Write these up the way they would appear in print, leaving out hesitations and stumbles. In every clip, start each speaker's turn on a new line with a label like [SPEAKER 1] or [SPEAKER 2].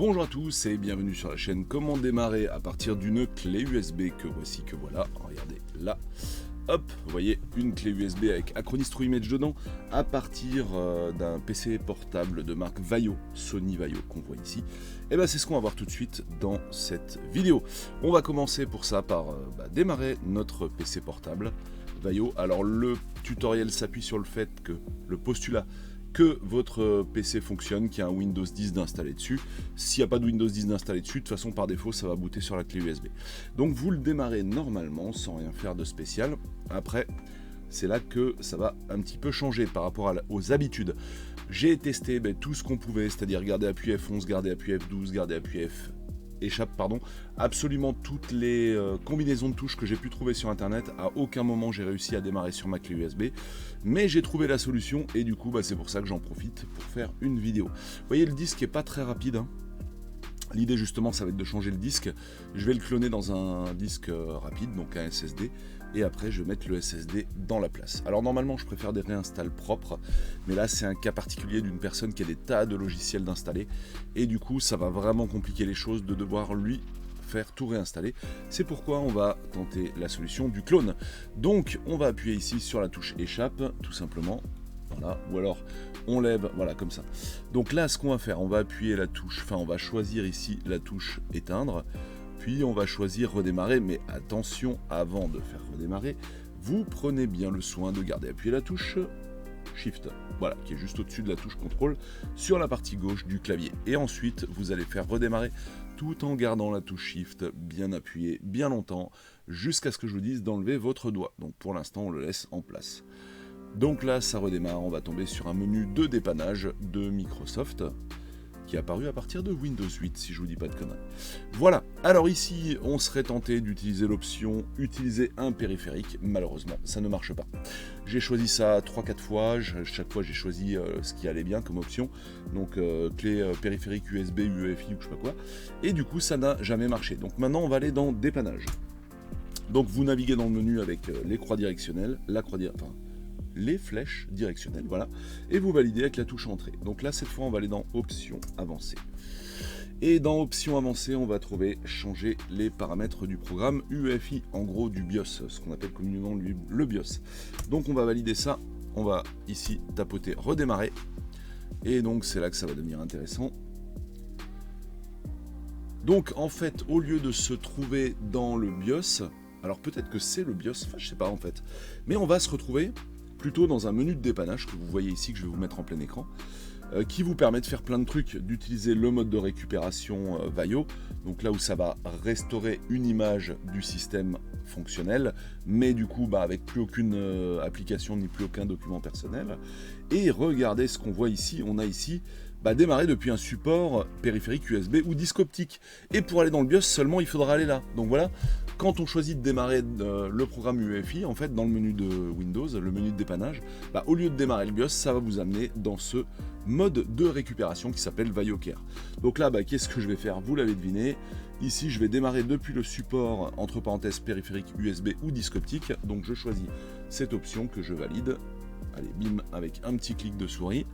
[SPEAKER 1] Bonjour à tous et bienvenue sur la chaîne Comment démarrer à partir d'une clé USB que voici, que voilà, regardez là. Hop, vous voyez une clé USB avec Acronis True Image dedans à partir d'un PC portable de marque Vaio, Sony Vaio qu'on voit ici. Et bien c'est ce qu'on va voir tout de suite dans cette vidéo. On va commencer pour ça par démarrer notre PC portable Vaio. Alors le tutoriel s'appuie sur le fait que le postulat que votre PC fonctionne, qu'il y a un Windows 10 d'installé dessus. S'il n'y a pas de Windows 10 d'installé dessus, de toute façon par défaut ça va booter sur la clé USB. Donc vous le démarrez normalement sans rien faire de spécial. Après c'est là que ça va un petit peu changer par rapport aux habitudes. J'ai testé tout ce qu'on pouvait, c'est-à-dire garder appui F11, garder appui F12, garder appui échappe, absolument toutes les combinaisons de touches que j'ai pu trouver sur internet. À aucun moment j'ai réussi à démarrer sur ma clé USB, mais j'ai trouvé la solution et du coup c'est pour ça que j'en profite pour faire une vidéo. Vous voyez, le disque est pas très rapide, hein. L'idée justement ça va être de changer le disque. Je vais le cloner dans un disque rapide, donc un SSD, et après je vais mettre le SSD dans la place. Alors normalement je préfère des réinstalls propres, mais là c'est un cas particulier d'une personne qui a des tas de logiciels d'installer, et du coup ça va vraiment compliquer les choses de devoir lui faire tout réinstaller. C'est pourquoi on va tenter la solution du clone. Donc on va appuyer ici sur la touche échappe, tout simplement. Voilà, ou alors on lève, voilà, comme ça. Donc là ce qu'on va faire, on va appuyer la touche, on va choisir ici la touche éteindre, puis on va choisir redémarrer, mais attention, avant de faire redémarrer, vous prenez bien le soin de garder appuyé la touche Shift, voilà, qui est juste au-dessus de la touche contrôle sur la partie gauche du clavier. Et ensuite vous allez faire redémarrer tout en gardant la touche Shift bien appuyée, bien longtemps, jusqu'à ce que je vous dise d'enlever votre doigt. Donc pour l'instant on le laisse en place. Donc là ça redémarre, on va tomber sur un menu de dépannage de Microsoft qui est apparu à partir de Windows 8 si je vous dis pas de conneries. Voilà, alors ici on serait tenté d'utiliser l'option utiliser un périphérique, malheureusement ça ne marche pas. J'ai choisi ça 3-4 fois, chaque fois j'ai choisi ce qui allait bien comme option, donc clé périphérique USB, UEFI ou je sais pas quoi, et du coup ça n'a jamais marché. Donc maintenant on va aller dans dépannage. Donc vous naviguez dans le menu avec les croix directionnelles, les flèches directionnelles, voilà, et vous validez avec la touche entrée. Donc là cette fois on va aller dans options avancées, et dans options avancées on va trouver changer les paramètres du programme UEFI, en gros du BIOS, ce qu'on appelle communément le BIOS. Donc on va valider ça, on va ici tapoter redémarrer, et donc c'est là que ça va devenir intéressant. Donc en fait au lieu de se trouver dans le BIOS, alors peut-être que c'est le BIOS, je sais pas en fait, mais on va se retrouver plutôt dans un menu de dépannage que vous voyez ici, que je vais vous mettre en plein écran, qui vous permet de faire plein de trucs, d'utiliser le mode de récupération Vaio, donc là où ça va restaurer une image du système fonctionnel, mais du coup avec plus aucune application ni plus aucun document personnel. Et regardez ce qu'on voit ici, on a ici démarrer depuis un support périphérique USB ou disque optique. Et pour aller dans le BIOS seulement, il faudra aller là. Donc voilà, quand on choisit de démarrer le programme UEFI, en fait, dans le menu de Windows, le menu de dépannage, au lieu de démarrer le BIOS, ça va vous amener dans ce mode de récupération qui s'appelle VaioCare. Donc là, qu'est-ce que je vais faire? Vous l'avez deviné. Ici, je vais démarrer depuis le support, entre parenthèses, périphérique USB ou disque optique. Donc je choisis cette option que je valide. Allez, bim, avec un petit clic de souris.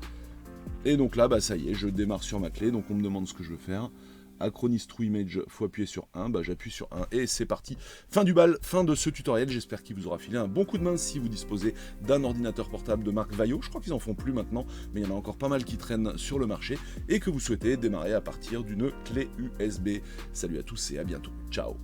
[SPEAKER 1] Et donc là, ça y est, je démarre sur ma clé, donc on me demande ce que je veux faire. Acronis True Image, faut appuyer sur 1, j'appuie sur 1 et c'est parti. Fin du bal, fin de ce tutoriel, j'espère qu'il vous aura filé un bon coup de main si vous disposez d'un ordinateur portable de marque Vaio. Je crois qu'ils en font plus maintenant, mais il y en a encore pas mal qui traînent sur le marché et que vous souhaitez démarrer à partir d'une clé USB. Salut à tous et à bientôt. Ciao.